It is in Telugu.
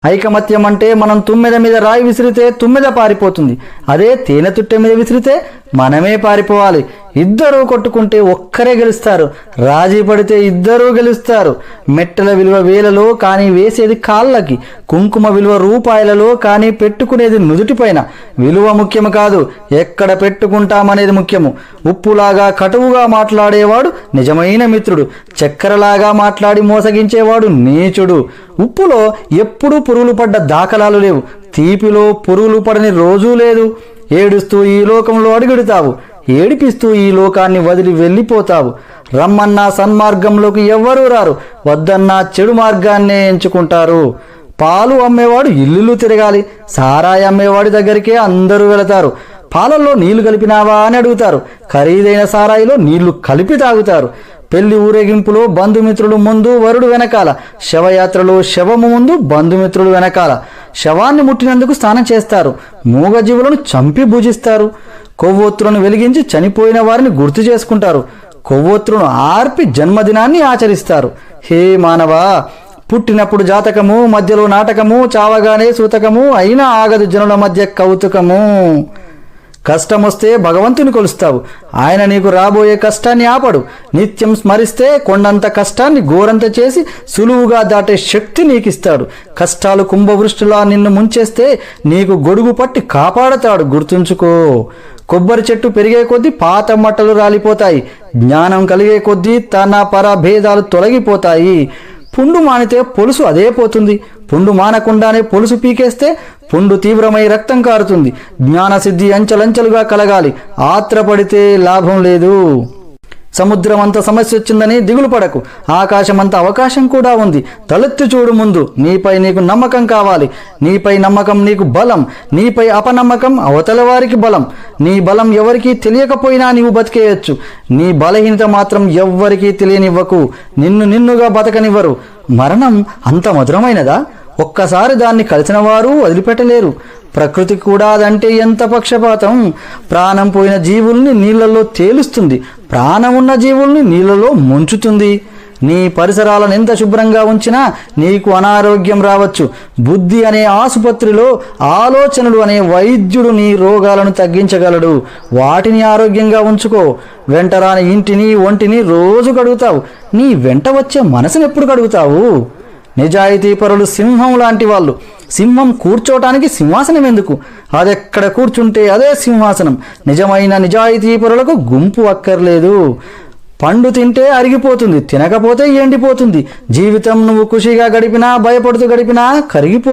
ఐకమత్యం అంటే మనం తుమ్మెద మీద రాయి విసిరితే తుమ్మెద పారిపోతుంది. అదే తేనె తుట్టె మీద విసిరితే మనమే పారిపోవాలి. ఇద్దరూ కొట్టుకుంటే ఒక్కరే గెలుస్తారు. రాజీ పడితే ఇద్దరూ గెలుస్తారు. మెట్టల విలువ వేలలో కానీ వేసేది కాళ్ళకి. కుంకుమ విలువ రూపాయలలో కానీ పెట్టుకునేది నుదుటిపైన. విలువ ముఖ్యము కాదు, ఎక్కడ పెట్టుకుంటామనేది ముఖ్యము. ఉప్పులాగా కటువుగా మాట్లాడేవాడు నిజమైన మిత్రుడు. చక్కెరలాగా మాట్లాడి మోసగించేవాడు నీచుడు. ఉప్పులో ఎప్పుడూ పురుగులు పడ్డ దాఖలాలు లేవు. తీపిలో పురుగులు పడని రోజూ లేదు. ఏడుస్తూ ఈ లోకంలో అడుగెడుతావు, ఏడిపిస్తూ ఈ లోకాన్ని వదిలి వెళ్ళిపోతావు. రమ్మన్నా సన్మార్గంలోకి ఎవ్వరూ రారు, వద్దన్నా చెడు మార్గాన్నే ఎంచుకుంటారు. పాలు అమ్మేవాడు ఇల్లు తిరగాలి, సారాయి అమ్మేవాడి దగ్గరికే అందరూ వెళతారు. పాలల్లో నీళ్లు కలిపినావా అని అడుగుతారు, ఖరీదైన సారాయిలో నీళ్లు కలిపి తాగుతారు. పెళ్లి ఊరేగింపులో బంధుమిత్రులు ముందు, వరుడు వెనకాల. శవయాత్రలో శవము ముందు, బంధుమిత్రులు వెనకాల. శవాన్ని ముట్టినందుకు స్నానం చేస్తారు. మూగజీవులను చంపి భుజిస్తారు. కొవ్వొత్తులను వెలిగించి చనిపోయిన వారిని గుర్తు చేసుకుంటారు. కొవ్వొత్తులను ఆర్పి జన్మదినాన్ని ఆచరిస్తారు. హే మానవా, పుట్టినప్పుడు జాతకము, మధ్యలో నాటకము, చావగానే సూతకము, అయినా ఆగదు జనుల మధ్య కౌతుకము. కష్టమొస్తే భగవంతుని కొలుస్తావు, ఆయన నీకు రాబోయే కష్టాన్ని ఆపడు. నిత్యం స్మరిస్తే కొండంత కష్టాన్ని గోరంత చేసి సులువుగా దాటే శక్తి నీకిస్తాడు. కష్టాలు కుంభవృష్టిలా నిన్ను ముంచేస్తే నీకు గొడుగు పట్టి కాపాడతాడు, గుర్తుంచుకో. కొబ్బరి చెట్టు పెరిగే కొద్దీ పాత మట్టలు రాలిపోతాయి. జ్ఞానం కలిగే కొద్దీ తన పర భేదాలు తొలగిపోతాయి. పుండు మానితే పొలుసు అదే పోతుంది. పుండు మానకుండానే పొలుసు పీకేస్తే పుండు తీవ్రమై రక్తం కారుతుంది. జ్ఞానసిద్ధి అంచెలంచెలుగా కలగాలి, ఆత్రపడితే లాభం లేదు. సముద్రం అంత సమస్య వచ్చిందని దిగులు పడకు, ఆకాశమంత అవకాశం కూడా ఉంది. తలెత్తి చూడు ముందు. నీపై నీకు నమ్మకం కావాలి. నీపై నమ్మకం నీకు బలం, నీపై అపనమ్మకం అవతల వారికి బలం. నీ బలం ఎవరికీ తెలియకపోయినా నీవు బతికేయచ్చు. నీ బలహీనత మాత్రం ఎవ్వరికీ తెలియనివ్వకు. నిన్నుగా బతకనివ్వరు. మరణం అంత మధురమైనదా? ఒక్కసారి దాన్ని కలిసిన వారు వదిలిపెట్టలేరు. ప్రకృతి కూడా అదంటే ఎంత పక్షపాతం. ప్రాణం పోయిన జీవుల్ని నీళ్లలో తేలుస్తుంది, ప్రాణం ఉన్న జీవుల్ని నీళ్లలో ముంచుతుంది. నీ పరిసరాలను ఎంత శుభ్రంగా ఉంచినా నీకు అనారోగ్యం రావచ్చు. బుద్ధి అనే ఆసుపత్రిలో ఆలోచనలు అనే వైద్యుడు నీ రోగాలను తగ్గించగలడు. వాటిని ఆరోగ్యంగా ఉంచుకో. వెంటరాని ఇంటిని ఒంటిని రోజు కడుగుతావు, నీ వెంట వచ్చే మనసును ఎప్పుడు కడుగుతావు? నిజాయితీ పరులు సింహం లాంటి వాళ్ళు. సింహం కూర్చోటానికి సింహాసనం ఎందుకు? అదెక్కడ కూర్చుంటే అదే సింహాసనం. నిజమైన నిజాయితీ పరులకు గుంపు అక్కర్లేదు. పండు తింటే అరిగిపోతుంది, తినకపోతే ఎండిపోతుంది. జీవితం నువ్వు ఖుషిగా గడిపినా, భయపడుతూ గడిపినా కరిగిపో